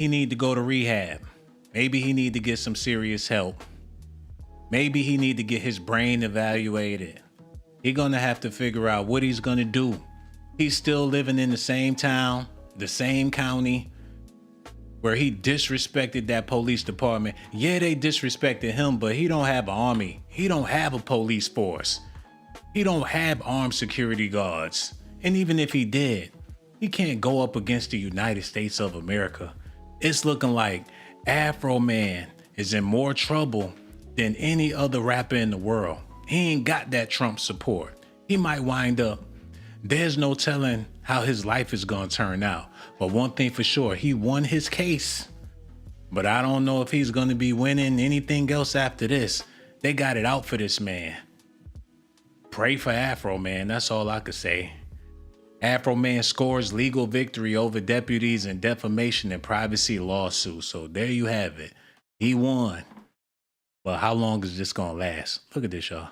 he need to go to rehab. Maybe he need to get some serious help. Maybe he need to get his brain evaluated. He gonna have to figure out what he's gonna do. He's still living in the same town, the same county, where he disrespected that police department. Yeah, they disrespected him, but he don't have an army. He don't have a police force. He don't have armed security guards. And even if he did, he can't go up against the United States of America. It's looking like Afroman is in more trouble than any other rapper in the world. He ain't got that Trump support. He might wind up. There's no telling how his life is gonna turn out. But one thing for sure, he won his case. But I don't know if he's gonna be winning anything else after this. They got it out for this man. Pray for Afroman, that's all I could say. Afroman scores legal victory over deputies in defamation and privacy lawsuit. So there you have it. He won. But how long is this gonna last? Look at this, y'all.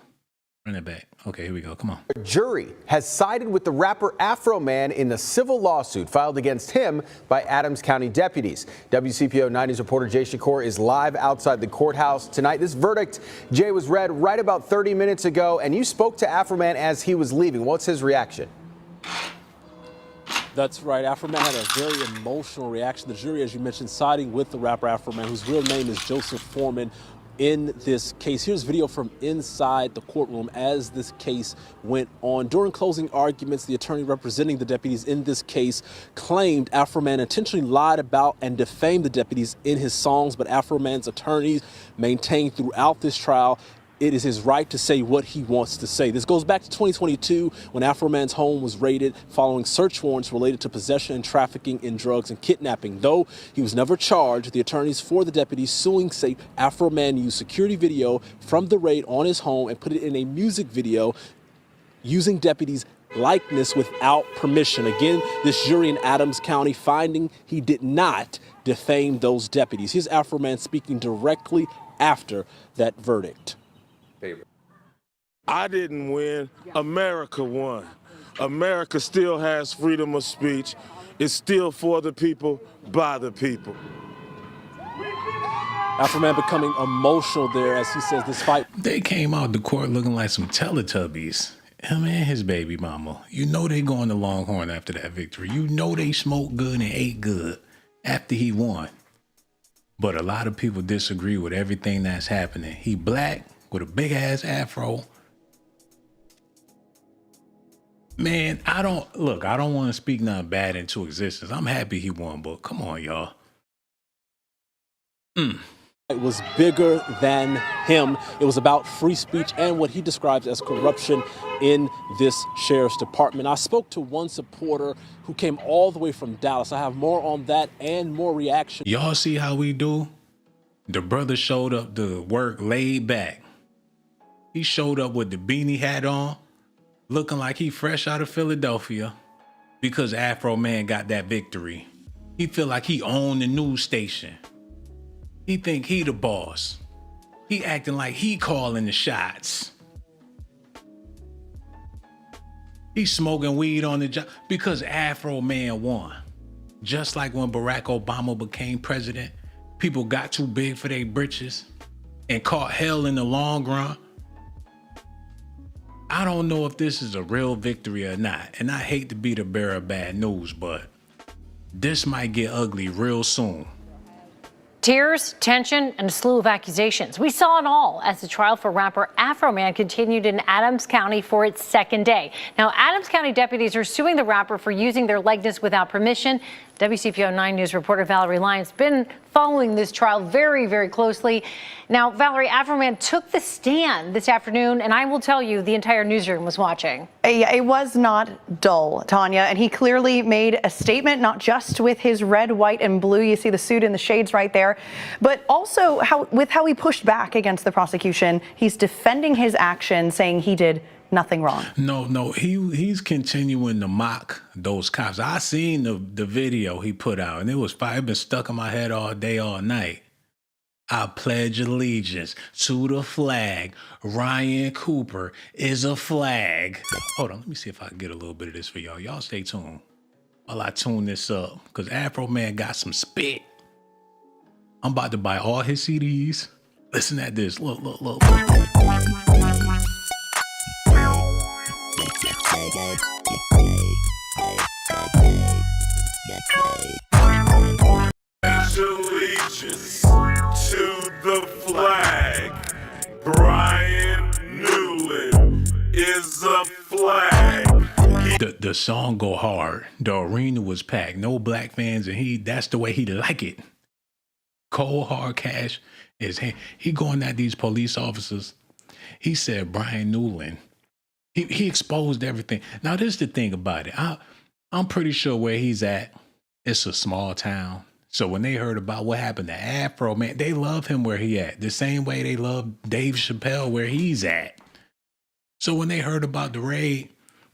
Run it back. Okay, here we go. Come on. A jury has sided with the rapper Afroman in the civil lawsuit filed against him by Adams County deputies. WCPO 9 News reporter Jay Shakur is live outside the courthouse tonight. This verdict, Jay, was read right about 30 minutes ago, and you spoke to Afroman as he was leaving. What's his reaction? That's right. Afroman had a very emotional reaction. The jury, as you mentioned, siding with the rapper Afroman, whose real name is Joseph Foreman, in this case. Here's video from inside the courtroom as this case went on. During closing arguments, the attorney representing the deputies in this case claimed Afroman intentionally lied about and defamed the deputies in his songs, but Afroman's attorneys maintained throughout this trial it is his right to say what he wants to say. This goes back to 2022 when Afroman's home was raided following search warrants related to possession and trafficking in drugs and kidnapping. Though he was never charged, the attorneys for the deputies suing say Afroman used security video from the raid on his home and put it in a music video using deputies' likeness without permission. Again, this jury in Adams County finding he did not defame those deputies. Here's Afroman speaking directly after that verdict. I didn't win. America won. America still has freedom of speech. It's still for the people, by the people. Afroman becoming emotional there as he says this fight. They came out the court looking like some Teletubbies. Him and his baby mama. You know they going to Longhorn after that victory. You know they smoked good and ate good after he won. But a lot of people disagree with everything that's happening. He black with a big ass afro. Man, I don't want to speak nothing bad into existence. I'm happy he won, but come on, y'all. It was bigger than him. It was about free speech and what he describes as corruption in this sheriff's department. I spoke to one supporter who came all the way from Dallas. I have more on that and more reaction. Y'all see how we do? The brother showed up to work laid back. He showed up with the beanie hat on, looking like he fresh out of Philadelphia because Afroman got that victory. He feel like he owned the news station. He think he the boss. He acting like he calling the shots. He smoking weed on the job because Afroman won. Just like when Barack Obama became president, people got too big for their britches and caught hell in the long run. I don't know if this is a real victory or not, and I hate to be the bearer of bad news, but this might get ugly real soon. Tears, tension, and a slew of accusations. We saw it all as the trial for rapper Afroman continued in Adams County for its second day. Now, Adams County deputies are suing the rapper for using their likeness without permission. WCPO 9 News reporter Valerie Lyons been following this trial very, very closely. Now, Valerie, Afroman took the stand this afternoon, and I will tell you, the entire newsroom was watching. Yeah, it was not dull, Tanya, and he clearly made a statement, not just with his red, white, and blue. You see the suit and the shades right there, but also how he pushed back against the prosecution. He's defending his action, saying he did nothing wrong. No, he's continuing to mock those cops. I seen the video he put out, and it was fire. It been stuck in my head all day, all night. I pledge allegiance to the flag. Ryan Cooper is a flag. Hold on, let me see if I can get a little bit of this for y'all. Y'all stay tuned while I tune this up, because Afroman got some spit. I'm about to buy all his CDs. Listen at this. Look, look, look. Allegiance to the flag. Brian Newland is a flag. The song go hard. The arena was packed. No black fans, and that's the way he like it. Cold hard cash is he going at these police officers. He said Brian Newland. He exposed everything. Now this is the thing about it. I'm pretty sure where he's at, it's a small town. So when they heard about what happened to Afroman, they love him where he at. The same way they love Dave Chappelle where he's at. So when they heard about the raid,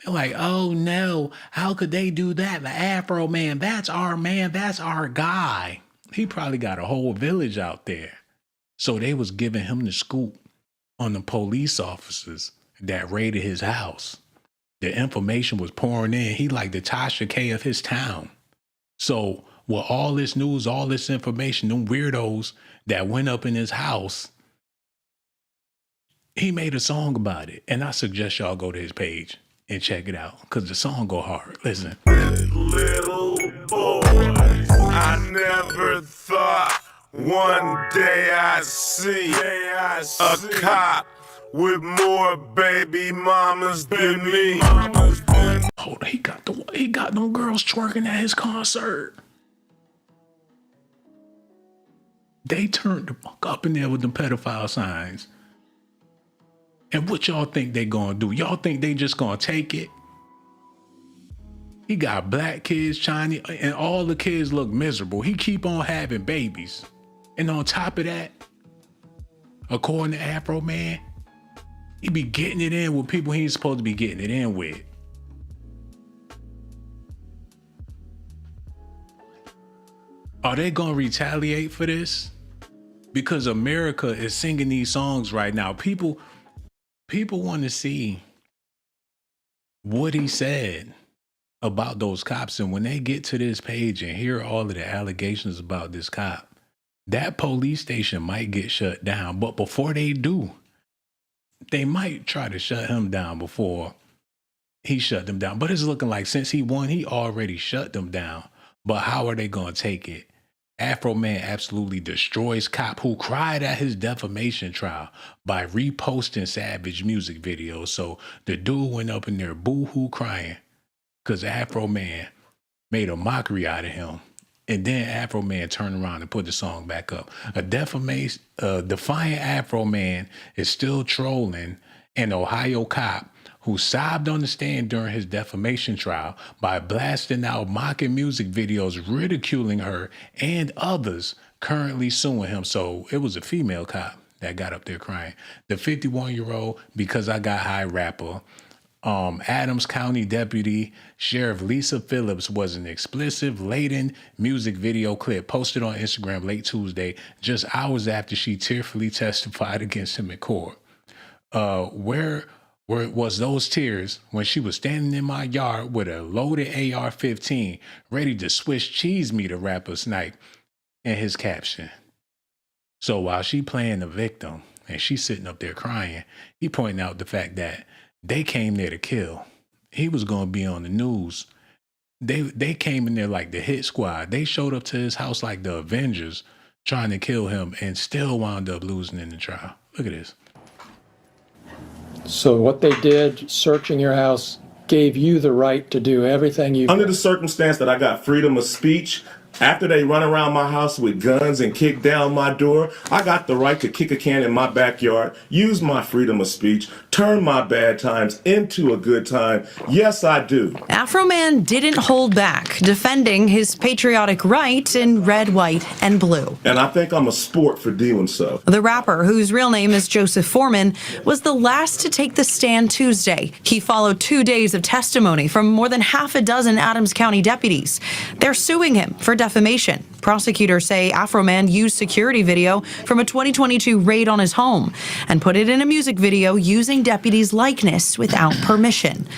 they're like, oh no, how could they do that? The Afroman, that's our man, that's our guy. He probably got a whole village out there. So they was giving him the scoop on the police officers that raided his house. The information was pouring in. He like the Tasha K of his town. So with all this news, all this information, them weirdos that went up in his house, he made a song about it. And I suggest y'all go to his page and check it out, because the song go hard. Listen. Little boy, I never thought one day I'd see a cop with more baby mamas than me. Hold on, he got them girls twerking at his concert. They turned the fuck up in there with them pedophile signs. And what y'all think they gonna do? Y'all think they just gonna take it? He got black kids, Chinese, and all the kids look miserable. He keep on having babies. And on top of that, according to Afroman, he be getting it in with people he ain't supposed to be getting it in with. Are they gonna retaliate for this? Because America is singing these songs right now. People want to see what he said about those cops. And when they get to this page and hear all of the allegations about this cop, that police station might get shut down. But before they do, they might try to shut him down before he shut them down. But it's looking like since he won, he already shut them down. But how are they going to take it? Afroman absolutely destroys cop who cried at his defamation trial by reposting Savage music videos. So the dude went up in there boo-hoo crying because Afroman made a mockery out of him. And then Afroman turned around and put the song back up. A defiant Afroman is still trolling an Ohio cop who sobbed on the stand during his defamation trial by blasting out mocking music videos, ridiculing her and others, currently suing him. So it was a female cop that got up there crying. The 51-year-old Because I Got High rapper, Adams County Deputy Sheriff Lisa Phillips, was an explicit, laden music video clip posted on Instagram late Tuesday, just hours after she tearfully testified against him in court. Where was those tears when she was standing in my yard with a loaded AR-15 ready to switch cheese me, the rapper sniped in his caption. So while she playing the victim and she's sitting up there crying, he pointing out the fact that they came there to kill. He was going to be on the news. They came in there like the hit squad. They showed up to his house like the Avengers trying to kill him and still wound up losing in the trial. Look at this. So what they did, searching your house, gave you the right to do everything you... Under the circumstance that I got freedom of speech, after they run around my house with guns and kick down my door, I got the right to kick a can in my backyard, use my freedom of speech, turn my bad times into a good time. Yes, I do. Afroman didn't hold back, defending his patriotic right in red, white, and blue. And I think I'm a sport for doing so. The rapper, whose real name is Joseph Foreman, was the last to take the stand Tuesday. He followed 2 days of testimony from more than half a dozen Adams County deputies. They're suing him for defamation. Prosecutors say Afroman used security video from a 2022 raid on his home and put it in a music video using deputies' likeness without permission.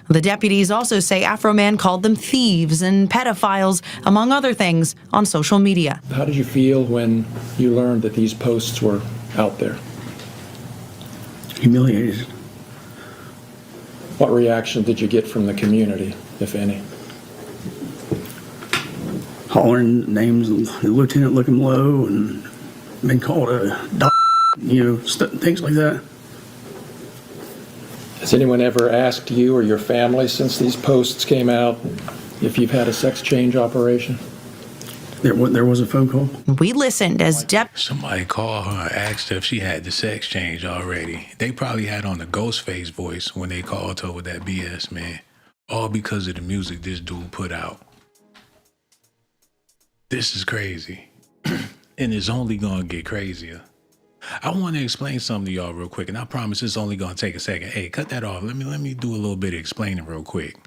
The deputies also say Afroman called them thieves and pedophiles, among other things, on social media. How did you feel when you learned that these posts were out there? Humiliated. What reaction did you get from the community, if any? Hollering names of the lieutenant looking low and been called a dog, things like that. Has anyone ever asked you or your family since these posts came out if you've had a sex change operation? There was a phone call. We listened as Somebody called her and asked her if she had the sex change already. They probably had on the Ghostface voice when they called her with that BS, man. All because of the music this dude put out. This is crazy. And it's only gonna get crazier. I want to explain something to y'all real quick, and I promise it's only gonna take a second. Hey, cut that off. Let me do a little bit of explaining real quick,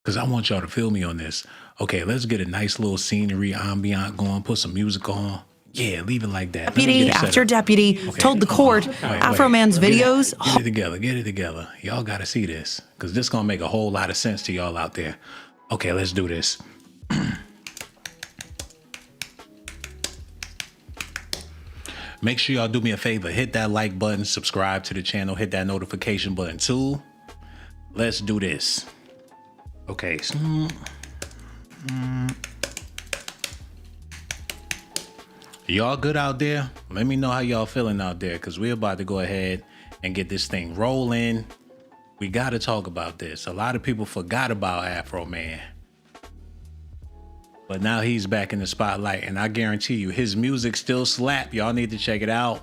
because I want y'all to feel me on this. Okay, let's get a nice little scenery, ambient going, put some music on. Yeah, leave it like that. Deputy after deputy told the court Afroman's videos. Get it together. Y'all gotta see this, because this gonna make a whole lot of sense to y'all out there. Okay, let's do this. Make sure y'all do me a favor, hit that like button, subscribe to the channel, hit that notification button too. Let's do this. Okay. Y'all good out there? Let me know how y'all feeling out there, because we're about to go ahead and get this thing rolling. We got to talk about this. A lot of people forgot about Afroman. But now he's back in the spotlight, and I guarantee you, his music still slap. Y'all need to check it out.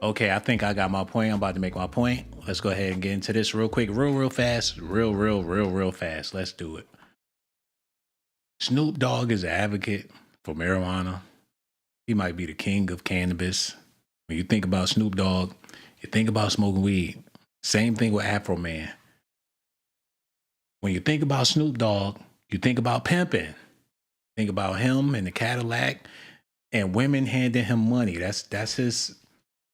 Okay, I think I got my point. I'm about to make my point. Let's go ahead and get into this real quick, real fast, real fast. Let's do it. Snoop Dogg is an advocate for marijuana. He might be the king of cannabis. When you think about Snoop Dogg, you think about smoking weed. Same thing with Afroman. When you think about Snoop Dogg, you think about pimping. Think about him and the Cadillac and women handing him money. That's his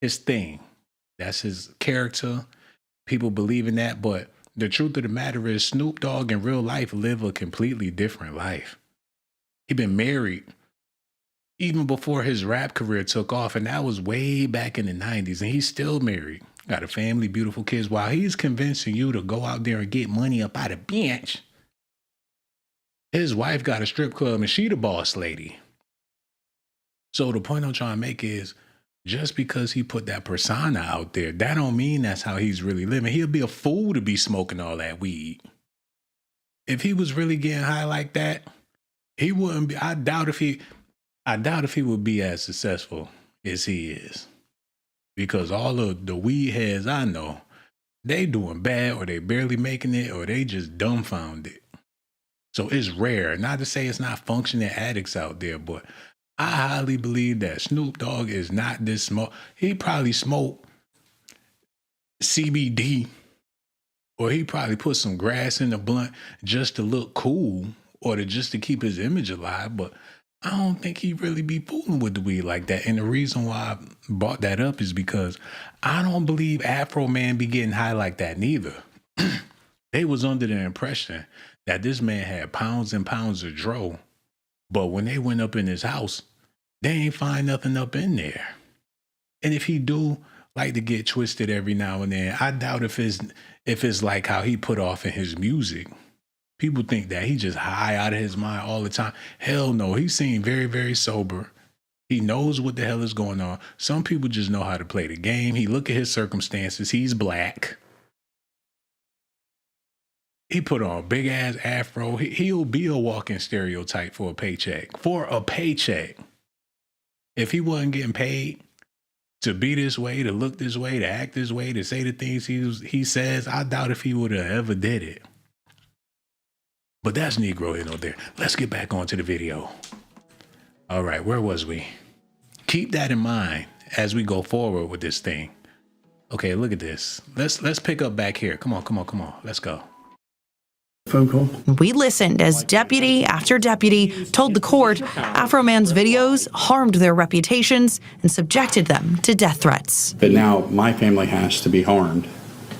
thing. That's his character. People believe in that. But the truth of the matter is Snoop Dogg in real life live a completely different life. He been married even before his rap career took off. And that was way back in the 90s. And he's still married. Got a family, beautiful kids. While he's convincing you to go out there and get money up out of bench, his wife got a strip club and she the boss lady. So the point I'm trying to make is, just because he put that persona out there, that don't mean that's how he's really living. He'll be a fool to be smoking all that weed. If he was really getting high like that, he wouldn't be. I doubt if he would be as successful as he is. Because all of the weed heads I know, they doing bad, or they barely making it, or they just dumbfounded. So it's rare. Not to say it's not functioning addicts out there, but I highly believe that Snoop Dogg is not this smoke. He probably smoked CBD, or he probably put some grass in the blunt just to look cool, or just to keep his image alive. But I don't think he really be fooling with the weed like that. And the reason why I brought that up is because I don't believe Afroman be getting high like that neither. They was under the impression that this man had pounds and pounds of dro, but when they went up in his house, they ain't find nothing up in there. And if he do like to get twisted every now and then, I doubt if it's like how he put off in his music. People think that he just high out of his mind all the time. Hell no, he seemed very, very sober. He knows what the hell is going on. Some people just know how to play the game. He look at his circumstances. He's black. He put on a big ass afro. He'll be a walking stereotype for a paycheck. For a paycheck. If he wasn't getting paid to be this way, to look this way, to act this way, to say the things he says, I doubt if he would have ever did it. But that's Negro here, no there. Let's get back onto the video. All right, where was we? Keep that in mind as we go forward with this thing. Okay, look at this. Let's pick up back here. Come on. Let's go. Phone call. We listened as deputy after deputy told the court Afroman's videos harmed their reputations and subjected them to death threats. But now my family has to be harmed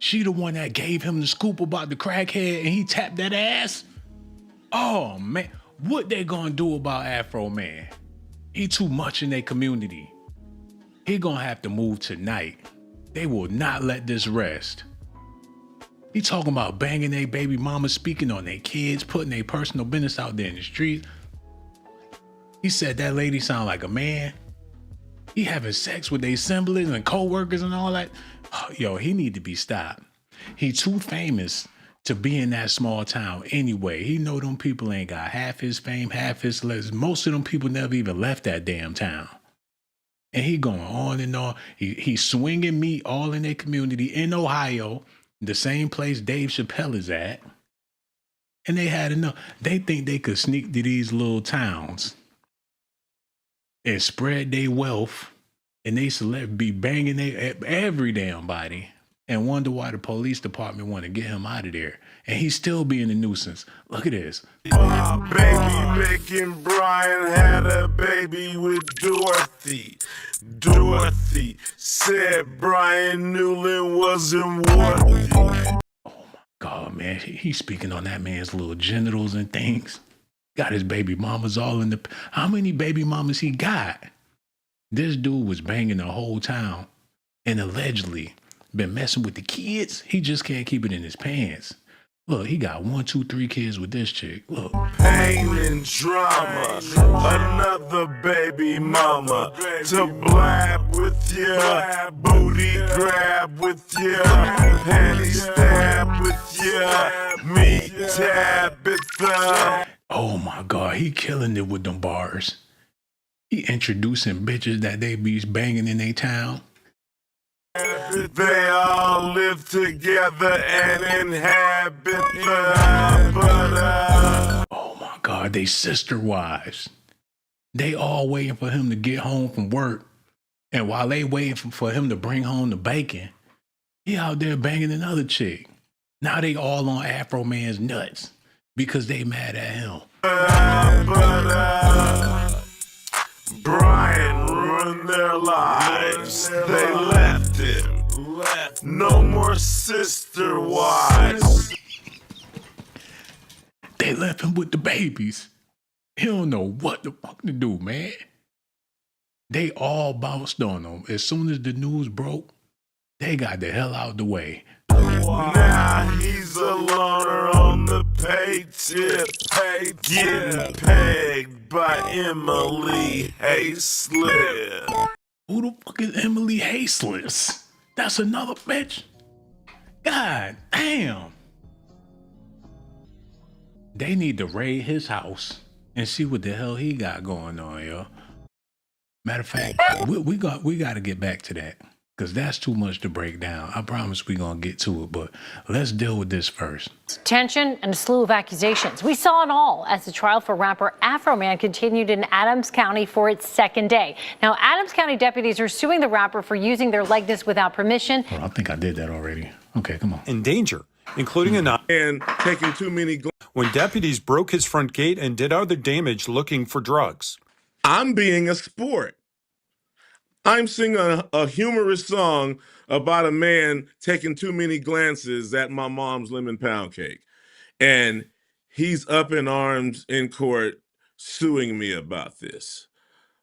She the one that gave him the scoop about the crackhead and he tapped that ass? Oh, man. What they gonna do about Afroman? He too much in their community. He gonna have to move tonight. They will not let this rest. He talking about banging their baby mama, speaking on their kids, putting their personal business out there in the street. He said that lady sound like a man. He having sex with their assemblers and co-workers and all that. Yo, he need to be stopped. He too famous to be in that small town anyway. He know them people ain't got half his fame, half his letters. Most of them people never even left that damn town. And he going on and on. He swinging meat all in their community in Ohio, the same place Dave Chappelle is at. And they had enough. They think they could sneak to these little towns and spread their wealth, and they be banging every damn body, and wonder why the police department want to get him out of there. And he's still being a nuisance. Look at this. Baby making Brian had a baby with Dorothy. Dorothy said Brian Newland wasn't worthy. God, man, he's speaking on that man's little genitals and things. Got his baby mamas all in the... How many baby mamas he got? This dude was banging the whole town and allegedly been messing with the kids. He just can't keep it in his pants. Look, he got 1, 2, 3 kids with this chick. Look. Pain and drama, another baby mama to blab with ya, booty grab with ya, panty stab with ya, me tab it up. Oh my God, he killing it with them bars. He introducing bitches that they be banging in their town. They all live together and inhabit the... Oh my God, they sister wives. They all waiting for him to get home from work. And while they waiting for him to bring home the bacon, he out there banging another chick. Now they all on Afroman's nuts because they mad at him. Brian ruined their lives. They left him. No more sister wives. They left him with the babies. He don't know what the fuck to do, man. They all bounced on him. As soon as the news broke, they got the hell out the way. Now he's a loner on the pay tip, getting pegged by Emily Hayslip. Who the fuck is Emily Hayslip? That's another bitch. God damn. They need to raid his house and see what the hell he got going on, yo. Matter of fact, we got to get back to that. Because that's too much to break down. I promise we're going to get to it, but let's deal with this first. Tension and a slew of accusations. We saw it all as the trial for rapper Afroman continued in Adams County for its second day. Now, Adams County deputies are suing the rapper for using their likeness without permission. Oh, I think I did that already. Okay, come on. In danger, including and taking too many... when deputies broke his front gate and did other damage looking for drugs. I'm being a sport. I'm singing a humorous song about a man taking too many glances at my mom's lemon pound cake. And he's up in arms in court suing me about this.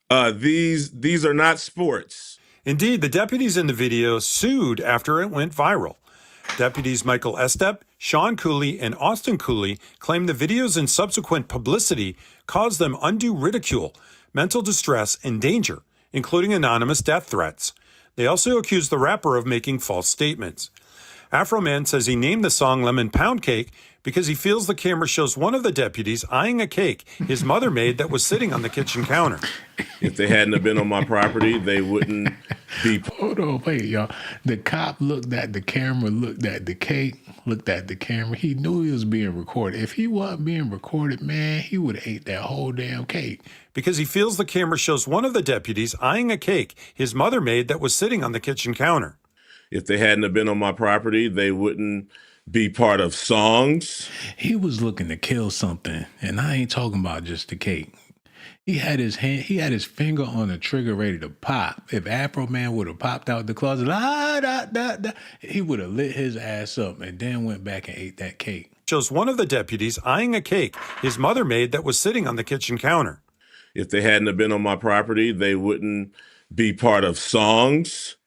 These are not sports. Indeed, the deputies in the video sued after it went viral. Deputies Michael Estep, Sean Cooley, and Austin Cooley claim the videos and subsequent publicity caused them undue ridicule, mental distress, and danger, including anonymous death threats. They also accuse the rapper of making false statements. Afroman says he named the song Lemon Pound Cake because he feels the camera shows one of the deputies eyeing a cake his mother made that was sitting on the kitchen counter. If they hadn't have been on my property, they wouldn't be... Hold on, wait, y'all. The cop looked at the camera, looked at the cake, looked at the camera. He knew he was being recorded. If he wasn't being recorded, man, he would have ate that whole damn cake. Because he feels the camera shows one of the deputies eyeing a cake his mother made that was sitting on the kitchen counter. If they hadn't have been on my property, they wouldn't be part of songs. He was looking to kill something, and I ain't talking about just the cake. He had his finger on the trigger ready to pop. If Afroman would have popped out the closet, he would have lit his ass up and then went back and ate that cake. Shows one of the deputies eyeing a cake his mother made that was sitting on the kitchen counter. If they hadn't have been on my property, they wouldn't be part of songs.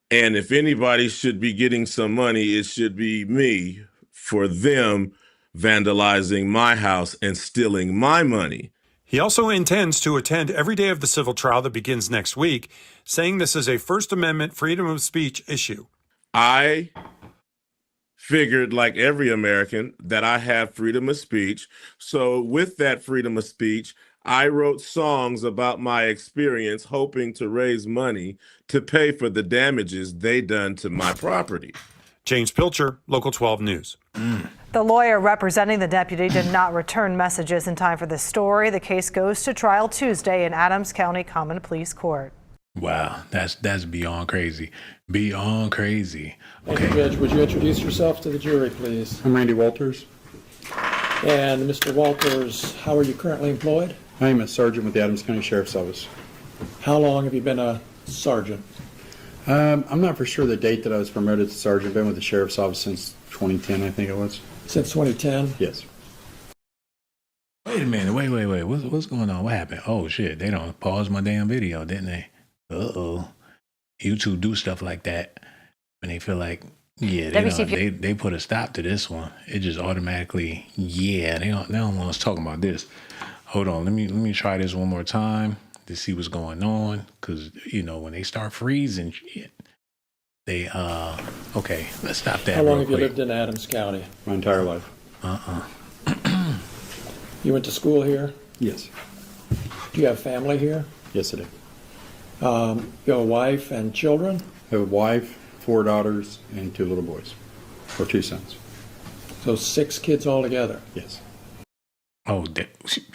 And if anybody should be getting some money, it should be me for them vandalizing my house and stealing my money. He also intends to attend every day of the civil trial that begins next week, saying this is a First Amendment freedom of speech issue. I figured, like every American, that I have freedom of speech. So with that freedom of speech, I wrote songs about my experience, hoping to raise money to pay for the damages they done to my property. James Pilcher, Local 12 News. The lawyer representing the deputy did not return messages in time for this story. The case goes to trial Tuesday in Adams County Common Pleas Court. Wow, that's beyond crazy. Beyond crazy. Thank you, Judge. Would you introduce yourself to the jury, please? I'm Randy Walters. And Mr. Walters, how are you currently employed? I'm a sergeant with the Adams County Sheriff's Office. How long have you been a sergeant? I'm not for sure the date that I was promoted to sergeant. I've been with the Sheriff's Office since 2010, I think it was. Since 2010? Yes. Wait a minute. Wait. What's going on? What happened? Oh, shit. They don't pause my damn video, didn't they? Uh-oh. YouTube do stuff like that when they feel like, yeah, they put a stop to this one. It just automatically, yeah, they don't want us talking about this. Hold on. Let me try this one more time to see what's going on. Because, when they start freezing shit, they, okay, let's stop that. How long real have you quick. lived in Adams County? My entire life. You went to school here? Yes. Do you have family here? Yes, I do. You have a wife and children? I have a wife, 4 daughters, and 2 little boys. Or 2 sons. So 6 kids altogether? Yes. Oh,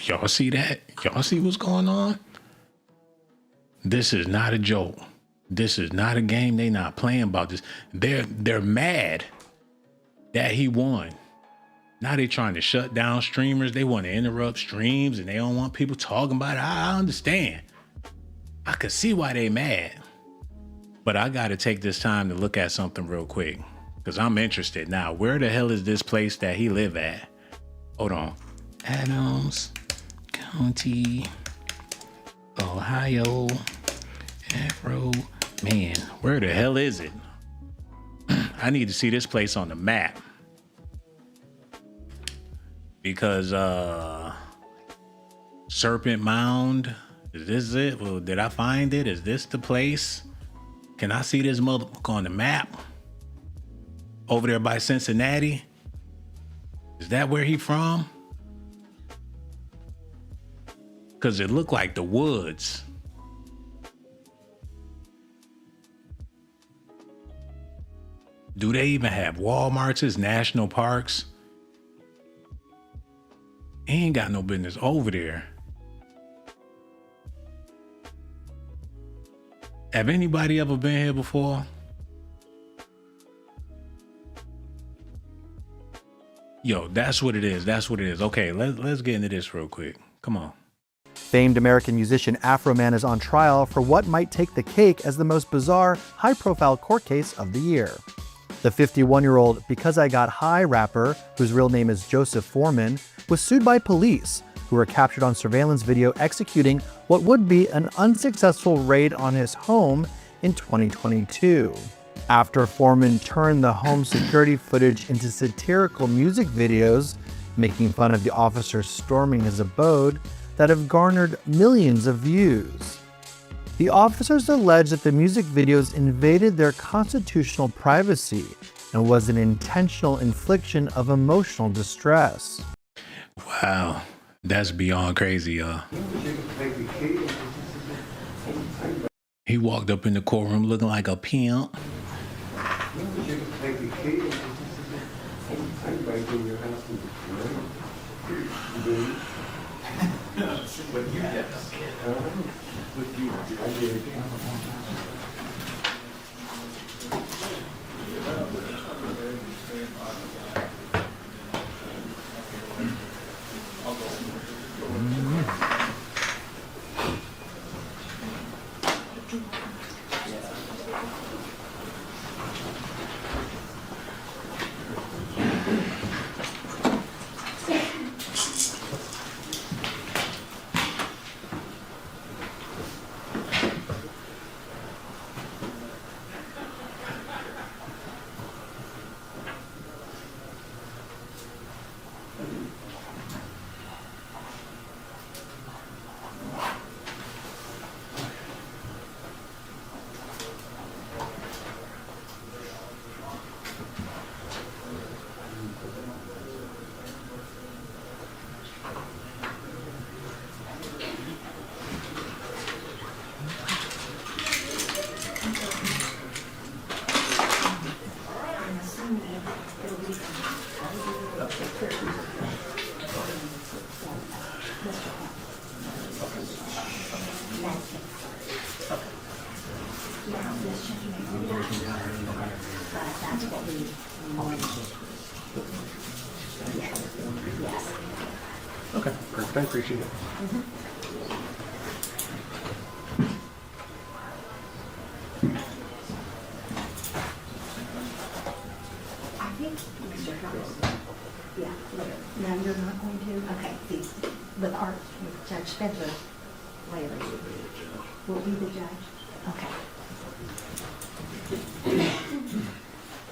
y'all see that? Y'all see what's going on? This is not a joke. This is not a game. They not playing about this. They're mad that he won. Now they trying to shut down streamers. They want to interrupt streams and they don't want people talking about it. I understand. I could see why they mad. But I got to take this time to look at something real quick because I'm interested now. Where the hell is this place that he live at? Hold on. Adams County, Ohio, Afroman. Where the hell is it? I need to see this place on the map. Because Serpent Mound, is this it? Well, did I find it? Is this the place? Can I see this motherfucker on the map? Over there by Cincinnati? Is that where he from? Because it looked like the woods. Do they even have Walmarts as national parks? He ain't got no business over there. Have anybody ever been here before? Yo, that's what it is. That's what it is. Okay, let's get into this real quick. Come on. Famed American musician Afroman is on trial for what might take the cake as the most bizarre, high-profile court case of the year. The 51-year-old Because I Got High rapper, whose real name is Joseph Foreman, was sued by police, who were captured on surveillance video executing what would be an unsuccessful raid on his home in 2022. After Foreman turned the home security footage into satirical music videos, making fun of the officers storming his abode, that have garnered millions of views. The officers allege that the music videos invaded their constitutional privacy and was an intentional infliction of emotional distress. Wow, that's beyond crazy, y'all. He walked up in the courtroom looking like a pimp. Okay, perfect. I appreciate it. I think Mr. House. Yeah, later. No, you're not going to? Okay, with Art, with Judge Spencer later. Will be the judge? Okay.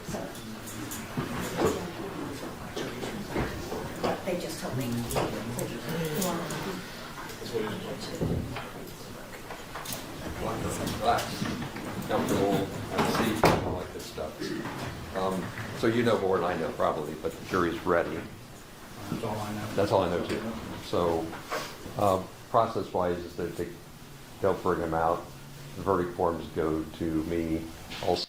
So, what they just told me. Comfortable, seat, all like this stuff. So you know more than I know probably, but the jury's ready. That's all I know. That's all I know too. So process-wise is that they'll bring him out. The verdict forms go to me also.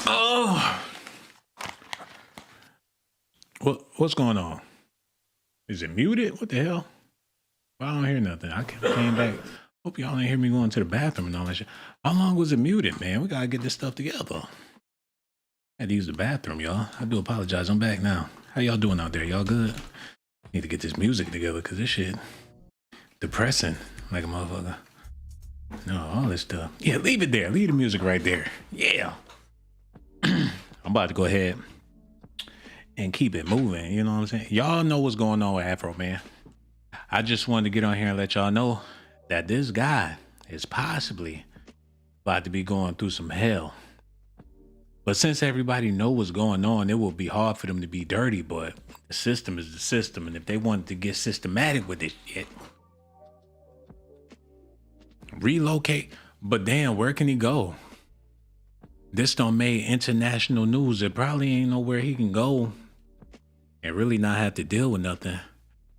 Oh, what's going on? Is it muted? What the hell? I don't hear nothing. I came back. Hope y'all didn't hear me going to the bathroom and all that shit. How long was it muted, man? We gotta get this stuff together. I had to use the bathroom, y'all. I do apologize. I'm back now. How y'all doing out there? Y'all good? Need to get this music together because this shit depressing like a motherfucker. No, all this stuff. Yeah, leave it there. Leave the music right there. Yeah. I'm about to go ahead and keep it moving. You know what I'm saying? Y'all know what's going on with Afroman. I just wanted to get on here and let y'all know that this guy is possibly about to be going through some hell. But since everybody know what's going on, it will be hard for them to be dirty, but the system is the system. And if they wanted to get systematic with this shit, relocate. But damn, where can he go? This don't make international news. There probably ain't nowhere he can go and really not have to deal with nothing.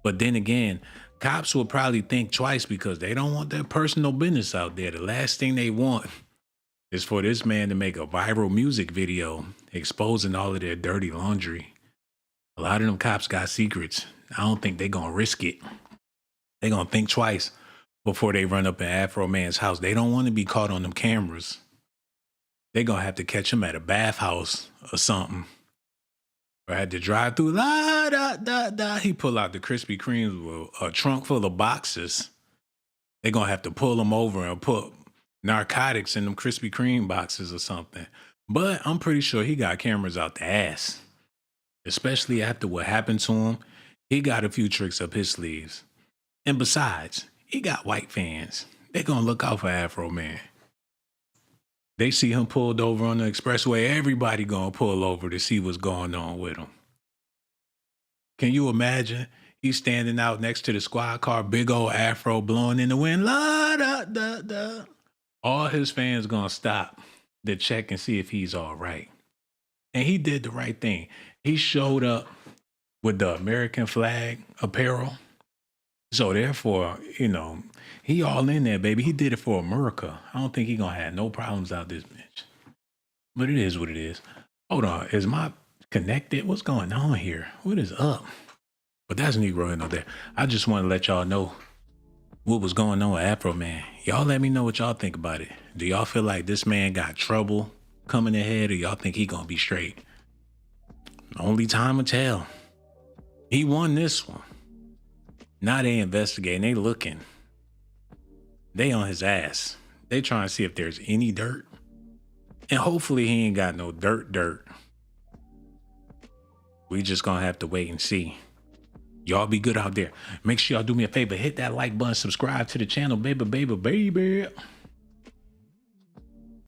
But then again, cops will probably think twice because they don't want their personal business out there. The last thing they want is for this man to make a viral music video exposing all of their dirty laundry. A lot of them cops got secrets. I don't think they're going to risk it. They're going to think twice before they run up in Afroman's house. They don't want to be caught on them cameras. They're going to have to catch him at a bathhouse or something. Or had to drive through, la da da da. He pull out the Krispy Kremes with a trunk full of boxes. They're going to have to pull him over and put narcotics in them Krispy Kreme boxes or something. But I'm pretty sure he got cameras out the ass. Especially after what happened to him. He got a few tricks up his sleeves. And besides, he got white fans. They're going to look out for Afroman. They see him pulled over on the expressway. Everybody gonna pull over to see what's going on with him. Can you imagine? He's standing out next to the squad car, big old afro blowing in the wind. La da da da. All his fans gonna stop to check and see if he's all right. And he did the right thing. He showed up with the American flag apparel. So therefore, you know, he all in there, baby. He did it for America. I don't think he gonna have no problems out this bitch. But it is what it is. Hold on, is my connected? What's going on here? What is up? But that's Negro in there. I just want to let y'all know what was going on with Afroman. Y'all let me know what y'all think about it. Do y'all feel like this man got trouble coming ahead, or y'all think he gonna be straight? Only time will tell. He won this one. Now they investigating, they looking. They on his ass. They trying to see if there's any dirt. And hopefully he ain't got no dirt. We just gonna have to wait and see. Y'all be good out there. Make sure y'all do me a favor. Hit that like button. Subscribe to the channel, baby.